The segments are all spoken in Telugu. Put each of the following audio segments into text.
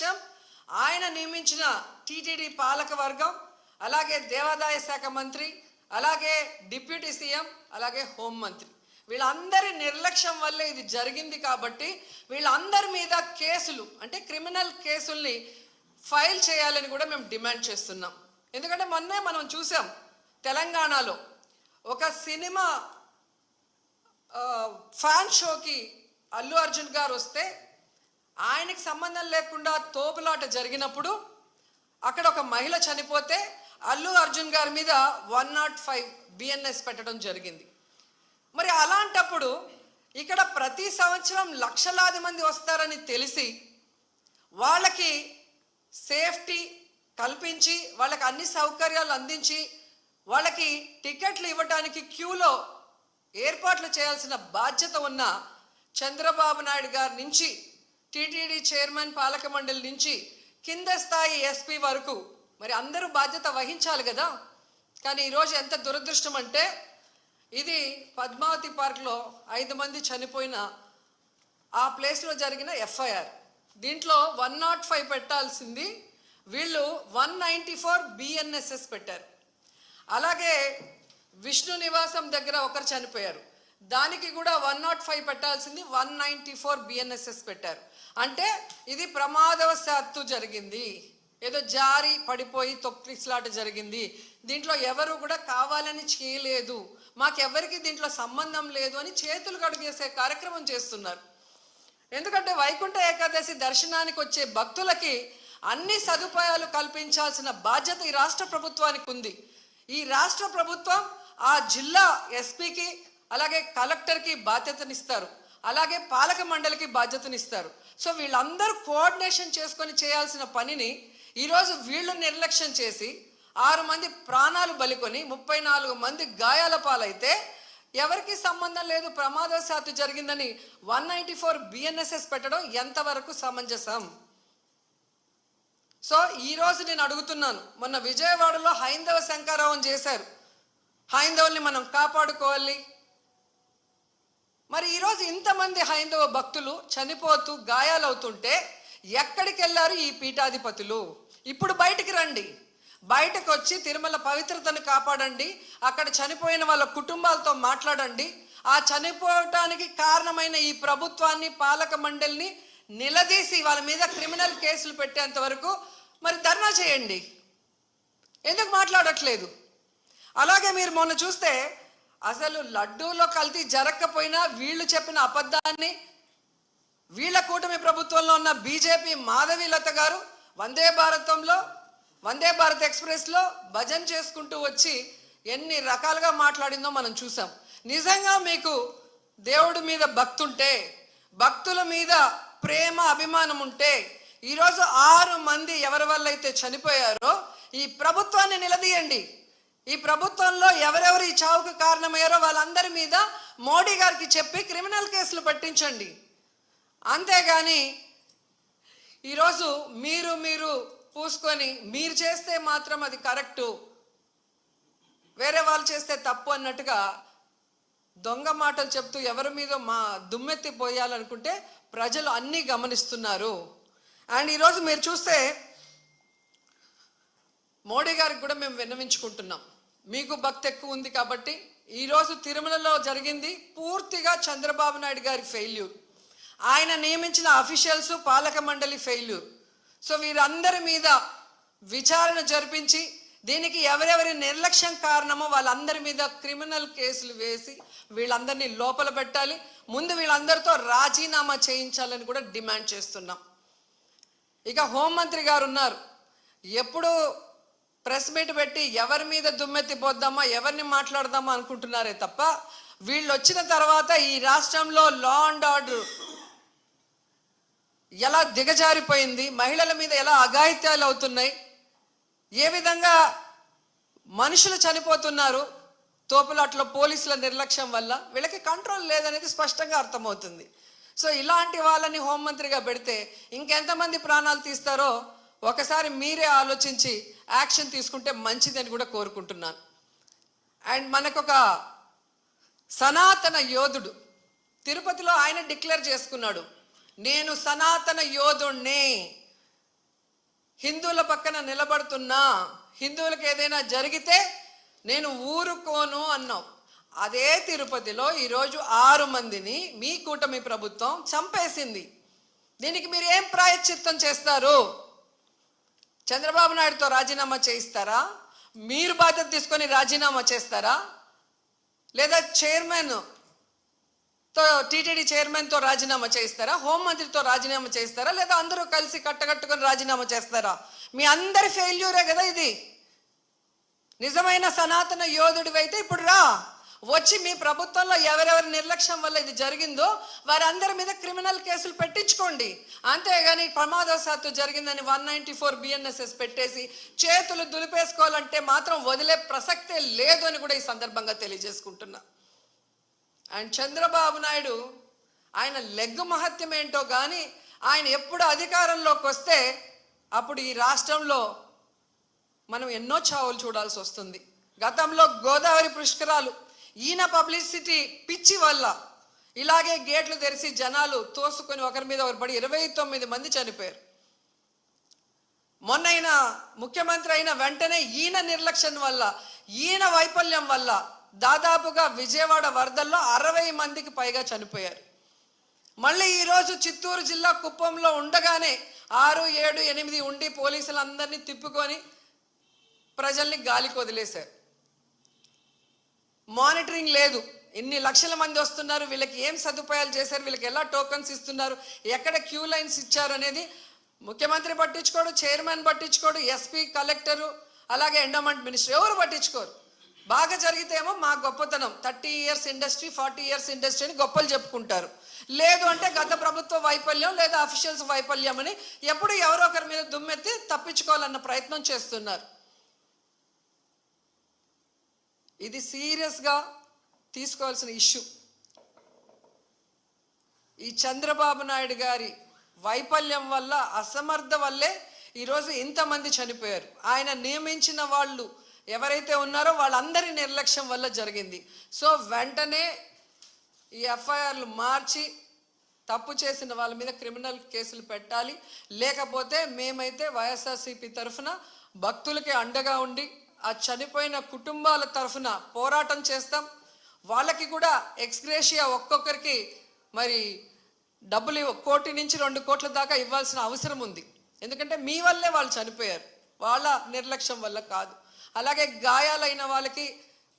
నిర్లక్ష్యం, ఆయన నియమించిన టీటీడీ పాలక వర్గం, అలాగే దేవాదాయ శాఖ మంత్రి, అలాగే డిప్యూటీ సీఎం, అలాగే హోంమంత్రి, వీళ్ళందరి నిర్లక్ష్యం వల్లే ఇది జరిగింది. కాబట్టి వీళ్ళందరి మీద కేసులు, అంటే క్రిమినల్ కేసుల్ని ఫైల్ చేయాలని కూడా మేము డిమాండ్ చేస్తున్నాం. ఎందుకంటే మొన్నే మనం చూసాం, తెలంగాణలో ఒక సినిమా ఫ్యాన్ షోకి అల్లు అర్జున్ గారు వస్తే ఆయనకి సంబంధం లేకుండా తోపులాట జరిగినప్పుడు అక్కడ ఒక మహిళ చనిపోతే అల్లు అర్జున్ గారి మీద 105 BNS పెట్టడం జరిగింది. మరి అలాంటప్పుడు ఇక్కడ ప్రతి సంవత్సరం లక్షలాది మంది వస్తారని తెలిసి వాళ్ళకి సేఫ్టీ కల్పించి, వాళ్ళకి అన్ని సౌకర్యాలు అందించి, వాళ్ళకి టికెట్లు ఇవ్వడానికి క్యూలో ఏర్పాట్లు చేయాల్సిన బాధ్యత ఉన్న చంద్రబాబు నాయుడు గారి నుంచి, టీటీడీ చైర్మన్, పాలక మండలి నుంచి కింద స్థాయి ఎస్పీ వరకు మరి అందరూ బాధ్యత వహించాలి కదా. కానీ ఈరోజు ఎంత దురదృష్టం అంటే, ఇది పద్మావతి పార్క్లో 5 మంది చనిపోయిన ఆ ప్లేస్లో జరిగిన FIR. దీంట్లో 105 పెట్టాల్సింది వీళ్ళు 194 BNSS పెట్టారు. అలాగే విష్ణు నివాసం దగ్గర ఒకరు చనిపోయారు, దానికి కూడా 105 పెట్టాల్సింది 194 BNSS పెట్టారు. అంటే ఇది ప్రమాదవశాత్తు జరిగింది, ఏదో జారి పడిపోయి తొక్కిసలాట జరిగింది, దీంట్లో ఎవరు కూడా కావాలని చేయలేదు, మాకెవరికి దీంట్లో సంబంధం లేదు అని చేతులు కడుగేసే కార్యక్రమం చేస్తున్నారు. ఎందుకంటే వైకుంఠ ఏకాదశి దర్శనానికి వచ్చే భక్తులకి అన్ని సదుపాయాలు కల్పించాల్సిన బాధ్యత ఈ రాష్ట్ర ప్రభుత్వానికి ఉంది. ఈ రాష్ట్ర ప్రభుత్వం ఆ జిల్లా ఎస్పీకి, అలాగే కలెక్టర్కి బాధ్యతనిస్తారు, అలాగే పాలక మండలికి బాధ్యతనిస్తారు. సో వీళ్ళందరూ కోఆర్డినేషన్ చేసుకొని చేయాల్సిన పనిని ఈరోజు వీళ్ళు నిర్లక్ష్యం చేసి 6 మంది ప్రాణాలు బలికొని 34 మంది గాయాల పాలైతే ఎవరికి సంబంధం లేదు, ప్రమాదవశాత్తు జరిగిందని 194 BNSS పెట్టడం ఎంతవరకు సమంజసం? సో ఈరోజు నేను అడుగుతున్నాను, మొన్న విజయవాడలో హైందవ శంకారావం చేశారు, హైందవుల్ని మనం కాపాడుకోవాలి. మరి ఈరోజు ఇంతమంది హైందవ భక్తులు చనిపోతూ గాయాలవుతుంటే ఎక్కడికి వెళ్ళారు ఈ పీఠాధిపతులు? ఇప్పుడు బయటికి రండి, బయటకు వచ్చి తిరుమల పవిత్రతను కాపాడండి, అక్కడ చనిపోయిన వాళ్ళ కుటుంబాలతో మాట్లాడండి, ఆ చనిపోవటానికి కారణమైన ఈ ప్రభుత్వాన్ని, పాలక మండలిని నిలదీసి వాళ్ళ మీద క్రిమినల్ కేసులు పెట్టేంత వరకు మరి ధర్నా చేయండి. ఎందుకు మాట్లాడట్లేదు? అలాగే మీరు మొన్న చూస్తే అసలు లడ్డూలో కల్తీ జరగకపోయినా వీళ్ళు చెప్పిన అబద్ధాన్ని వీళ్ళ కూటమి ప్రభుత్వంలో ఉన్న బీజేపీ మాధవీలత గారు వందే భారత్ ఎక్స్ప్రెస్లో భజన చేసుకుంటూ వచ్చి ఎన్ని రకాలుగా మాట్లాడిందో మనం చూసాం. నిజంగా మీకు దేవుడి మీద భక్తి ఉంటే, భక్తుల మీద ప్రేమ అభిమానం ఉంటే ఈరోజు 6 మంది ఎవరి వల్ల అయితే చనిపోయారో ఈ ప్రభుత్వాన్ని నిలదీయండి. ఈ ప్రభుత్వంలో ఎవరెవరు ఈ చావుకు కారణమయ్యారో వాళ్ళందరి మీద మోడీ గారికి చెప్పి క్రిమినల్ కేసులు పెట్టించండి. అంతేగాని ఈరోజు మీరు పూసుకొని మీరు చేస్తే మాత్రం అది కరెక్టు, వేరే వాళ్ళు చేస్తే తప్పు అన్నట్టుగా దొంగ మాటలు చెప్తూ ఎవరి మీద దుమ్మెత్తి పోయాలనుకుంటే ప్రజలు అన్నీ గమనిస్తున్నారు. అండ్ ఈరోజు మీరు చూస్తే మోడీ గారికి కూడా మేము విన్నవించుకుంటున్నాం, మీకు భక్తి ఎక్కువ ఉంది కాబట్టి ఈరోజు తిరుమలలో జరిగింది పూర్తిగా చంద్రబాబు నాయుడు గారి ఫెయిల్యూర్, ఆయన నియమించిన అఫీషియల్స్, పాలక మండలి ఫెయిల్యూర్. సో వీరందరి మీద విచారణ జరిపించి దీనికి ఎవరెవరి నిర్లక్ష్యం కారణమో వాళ్ళందరి మీద క్రిమినల్ కేసులు వేసి వీళ్ళందరినీ లోపల పెట్టాలి. ముందు వీళ్ళందరితో రాజీనామా చేయించాలని కూడా డిమాండ్ చేస్తున్నాం. ఇక హోంమంత్రి గారు ఉన్నారు, ఎప్పుడు ప్రెస్ మీట్ పెట్టి ఎవరి మీద దుమ్మెత్తి పోద్దామా, ఎవరిని మాట్లాడదామా అనుకుంటున్నారే తప్ప వీళ్ళు వచ్చిన తర్వాత ఈ రాష్ట్రంలో లా అండ్ ఆర్డర్ ఎలా దిగజారిపోయింది, మహిళల మీద ఎలా అఘాయిత్యాలు అవుతున్నాయి, ఏ విధంగా మనుషులు చనిపోతున్నారు తోపులాట్లో పోలీసుల నిర్లక్ష్యం వల్ల, వీళ్ళకి కంట్రోల్ లేదనేది స్పష్టంగా అర్థమవుతుంది. సో ఇలాంటి వాళ్ళని హోంమంత్రిగా పెడితే ఇంకెంతమంది ప్రాణాలు తీస్తారో ఒకసారి మీరే ఆలోచించి యాక్షన్ తీసుకుంటే మంచిదని కూడా కోరుకుంటున్నాను. అండ్ మనకొక సనాతన యోధుడు తిరుపతిలో ఆయన డిక్లేర్ చేసుకున్నాడు, నేను సనాతన యోధుణ్ణి, హిందువుల పక్కన నిలబడుతున్నా, హిందువులకు ఏదైనా జరిగితే నేను ఊరుకోను అన్నావు. అదే తిరుపతిలో ఈరోజు 6 మందిని మీ కూటమి ప్రభుత్వం చంపేసింది. దీనికి మీరు ఏం ప్రాయశ్చిత్తం చేస్తారు? చంద్రబాబు నాయుడుతో రాజీనామా చేయిస్తారా? మీరు బాధ్యత తీసుకొని రాజీనామా చేస్తారా? లేదా టీటీడీ చైర్మన్తో రాజీనామా చేయిస్తారా? హోంమంత్రితో రాజీనామా చేయిస్తారా? లేదా అందరూ కలిసి కట్టకట్టుకొని రాజీనామా చేస్తారా? మీ అందరి ఫెయిల్యూరే కదా ఇది. నిజమైన సనాతన యోధుడివి అయితే ఇప్పుడు రా, వచ్చి మీ ప్రభుత్వంలో ఎవరెవరి నిర్లక్ష్యం వల్ల ఇది జరిగిందో వారందరి మీద క్రిమినల్ కేసులు పెట్టించుకోండి. అంతేగాని ప్రమాదవశాత్తు జరిగిందని 194 BNSS పెట్టేసి చేతులు దులిపేసుకోవాలంటే మాత్రం వదిలే ప్రసక్తే లేదు అని కూడా ఈ సందర్భంగా తెలియజేసుకుంటున్నా. అండ్ చంద్రబాబు నాయుడు ఆయన లెగ్గు మహత్యం ఏంటో కానీ ఆయన ఎప్పుడు అధికారంలోకి వస్తే అప్పుడు ఈ రాష్ట్రంలో మనం ఎన్నో చావులు చూడాల్సి వస్తుంది. గతంలో గోదావరి పుష్కరాలు ఈయన పబ్లిసిటీ పిచ్చి వల్ల ఇలాగే గేట్లు తెరిచి జనాలు తోసుకొని ఒకరి మీద ఒకరు పడి 29 మంది చనిపోయారు. మొన్న ముఖ్యమంత్రి అయిన వెంటనే ఈయన నిర్లక్ష్యం వల్ల, ఈయన వైఫల్యం వల్ల దాదాపుగా విజయవాడ వరదల్లో 60 మందికి పైగా చనిపోయారు. మళ్ళీ ఈరోజు చిత్తూరు జిల్లా కుప్పంలో ఉండగానే 6, 7, 8 ఉండి పోలీసులందరినీ తిప్పుకొని ప్రజల్ని గాలికి వదిలేశారు. మానిటరింగ్ లేదు. ఎన్ని లక్షల మంది వస్తున్నారు, వీళ్ళకి ఏం సదుపాయాలు చేశారు, వీళ్ళకి ఎలా టోకన్స్ ఇస్తున్నారు, ఎక్కడ క్యూ లైన్స్ ఇచ్చారు అనేది ముఖ్యమంత్రి పట్టించుకోడు, చైర్మన్ పట్టించుకోడు, ఎస్పీ, కలెక్టరు, అలాగే ఎండోమెంట్ మినిస్టర్ ఎవరు పట్టించుకోరు. బాగా జరిగితేమో మా గొప్పతనం 30 years ఇండస్ట్రీ, 40 years ఇండస్ట్రీ అని గొప్పలు చెప్పుకుంటారు. లేదు అంటే గత ప్రభుత్వ వైఫల్యం లేదా అఫీషియల్స్ వైఫల్యం అని ఎప్పుడు ఎవరో ఒకరి మీద దుమ్మెత్తి తప్పించుకోవాలన్న ప్రయత్నం చేస్తున్నారు. ఇది సీరియస్గా తీసుకోవాల్సిన ఇష్యూ. ఈ చంద్రబాబు నాయుడు గారి వైఫల్యం వల్ల, అసమర్థ వల్లే ఈరోజు ఇంతమంది చనిపోయారు. ఆయన నియమించిన వాళ్ళు ఎవరైతే ఉన్నారో వాళ్ళందరి నిర్లక్ష్యం వల్ల జరిగింది. సో వెంటనే ఈ ఎఫ్ఐఆర్లు మార్చి తప్పు చేసిన వాళ్ళ మీద క్రిమినల్ కేసులు పెట్టాలి. లేకపోతే మేమైతే వైఎస్ఆర్సీపీ తరఫున భక్తులకి అండగా ఉండి ఆ చనిపోయిన కుటుంబాల తరఫున పోరాటం చేస్తాం. వాళ్ళకి కూడా ఎక్స్గ్రేషియా ఒక్కొక్కరికి మరి డబ్బులు 1 కోటి నుంచి 2 కోట్ల దాకా ఇవ్వాల్సిన అవసరం ఉంది. ఎందుకంటే మీ వల్లే వాళ్ళు చనిపోయారు, వాళ్ళ నిర్లక్ష్యం వల్ల కాదు. అలాగే గాయాలైన వాళ్ళకి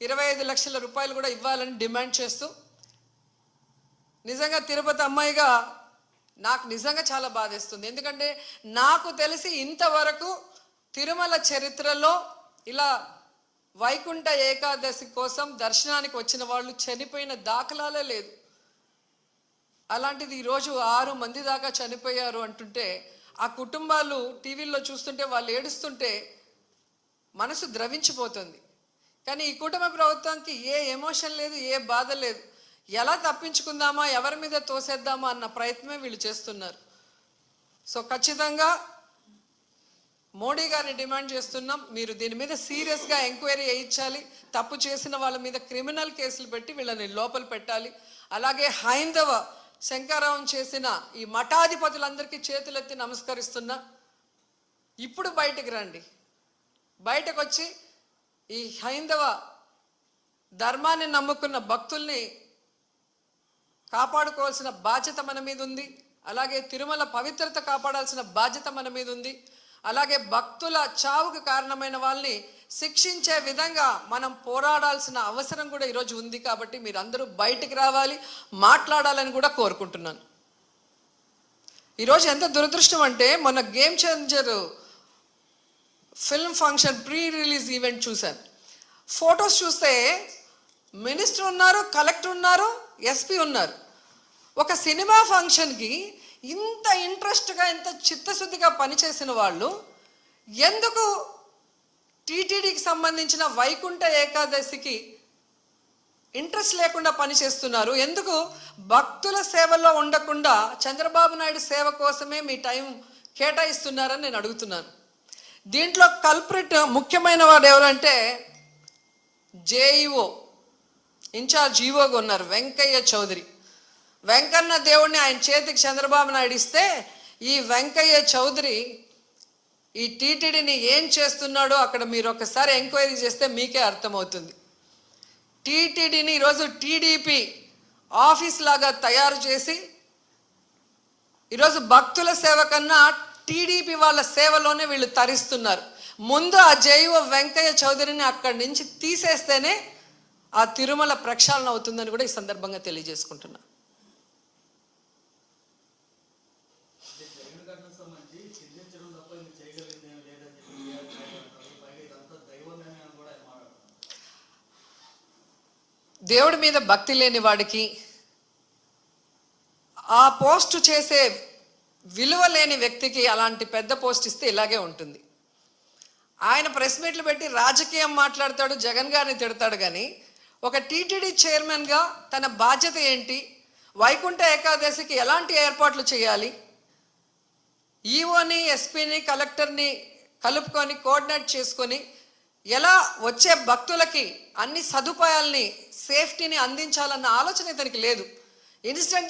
25 లక్షల రూపాయలు కూడా ఇవ్వాలని డిమాండ్ చేస్తూ, నిజంగా తిరుపతి అమ్మాయిగా నాకు నిజంగా చాలా బాధేస్తుంది. ఎందుకంటే నాకు తెలిసి ఇంతవరకు తిరుమల చరిత్రలో ఇలా వైకుంఠ ఏకాదశి కోసం దర్శనానికి వచ్చిన వాళ్ళు చనిపోయిన దాఖలాలే లేదు. అలాంటిది ఈరోజు 6 మంది దాకా చనిపోయారు అంటుంటే ఆ కుటుంబాలు టీవీల్లో చూస్తుంటే వాళ్ళు ఏడుస్తుంటే మనసు ద్రవించిపోతుంది. కానీ ఈ కుటుంబ ప్రభుత్వానికి ఏ ఎమోషన్ లేదు, ఏ బాధ లేదు. ఎలా తప్పించుకుందామా, ఎవరి మీద తోసేద్దామా అన్న ప్రయత్నమే వీళ్ళు చేస్తున్నారు. సో ఖచ్చితంగా మోడీ గారిని డిమాండ్ చేస్తున్నాం, మీరు దీని మీద సీరియస్గా ఎంక్వైరీ చేయించాలి. తప్పు చేసిన వాళ్ళ మీద క్రిమినల్ కేసులు పెట్టి వీళ్ళని లోపల పెట్టాలి. అలాగే హైందవ శంకరావం చేసిన ఈ మఠాధిపతులందరికీ చేతులెత్తి నమస్కరిస్తున్నా, ఇప్పుడు బయటకు రండి. బయటకు వచ్చి ఈ హైందవ ధర్మాన్ని నమ్ముకున్న భక్తుల్ని కాపాడుకోవాల్సిన బాధ్యత మన మీద ఉంది. అలాగే తిరుమల పవిత్రత కాపాడాల్సిన బాధ్యత మన మీద ఉంది. అలాగే భక్తుల చావుకు కారణమైన వాళ్ళని శిక్షించే విధంగా మనం పోరాడాల్సిన అవసరం కూడా ఈరోజు ఉంది. కాబట్టి మీరందరూ బయటికి రావాలి, మాట్లాడాలని కూడా కోరుకుంటున్నాను. ఈరోజు ఎంత దురదృష్టం అంటే, మొన్న game changer film function pre release event చూశాను. ఫొటోస్ చూస్తే మినిస్టర్ ఉన్నారు, కలెక్టర్ ఉన్నారు, ఎస్పీ ఉన్నారు. ఒక సినిమా ఫంక్షన్కి ఇంత ఇంట్రెస్ట్గా, ఇంత చిత్తశుద్ధిగా పనిచేసిన వాళ్ళు ఎందుకు టీటీడీకి సంబంధించిన వైకుంఠ ఏకాదశికి ఇంట్రెస్ట్ లేకుండా పనిచేస్తున్నారు? ఎందుకు భక్తుల సేవలో ఉండకుండా చంద్రబాబు నాయుడు సేవ కోసమే మీ టైం కేటాయిస్తున్నారని నేను అడుగుతున్నాను. దీంట్లో కల్ప్రిట్ ముఖ్యమైన వాడు ఎవరంటే జేఈఓ, ఇన్ఛార్జ్ ఈఓగా ఉన్నారు వెంకయ్య చౌదరి. వెంకన్న దేవుడిని ఆయన చేతికి చంద్రబాబు నాయుడు ఇస్తే ఈ వెంకయ్య చౌదరి ఈ టీటీడీని ఏం చేస్తున్నాడో అక్కడ మీరు ఒకసారి ఎంక్వైరీ చేస్తే మీకే అర్థమవుతుంది. టీటీడీని ఈరోజు టీడీపీ ఆఫీస్ లాగా తయారు చేసి ఈరోజు భక్తుల సేవ కన్నా టీడీపీ వాళ్ళ సేవలోనే వీళ్ళు తరిస్తున్నారు. ముందు ఆ జేఈఓ వెంకయ్య చౌదరిని అక్కడి నుంచి తీసేస్తేనే ఆ తిరుమల ప్రక్షాళన అవుతుందని కూడా ఈ సందర్భంగా తెలియజేసుకుంటున్నా. దేవుడి మీద భక్తి లేని వాడికి ఆ పోస్టు చేసే విలువ లేని వ్యక్తికి అలాంటి పెద్ద పోస్ట్ ఇస్తే ఇలాగే ఉంటుంది. ఆయన ప్రెస్ మీట్లు పెట్టి రాజకీయం మాట్లాడతాడు, జగన్ గారిని తిడతాడు. కానీ ఒక టీటీడీ చైర్మన్గా తన బాధ్యత ఏంటి, వైకుంఠ ఏకాదశికి ఎలాంటి ఏర్పాట్లు చేయాలి, ఈఓని ఎస్పీని కలెక్టర్ని కలుపుకొని కోఆర్డినేట్ చేసుకొని ఎలా వచ్చే భక్తులకి అన్ని సదుపాయాల్ని సేఫ్టీని అందించాలన్న ఆలోచన ఇతనికి లేదు. ఇన్సిడెంట్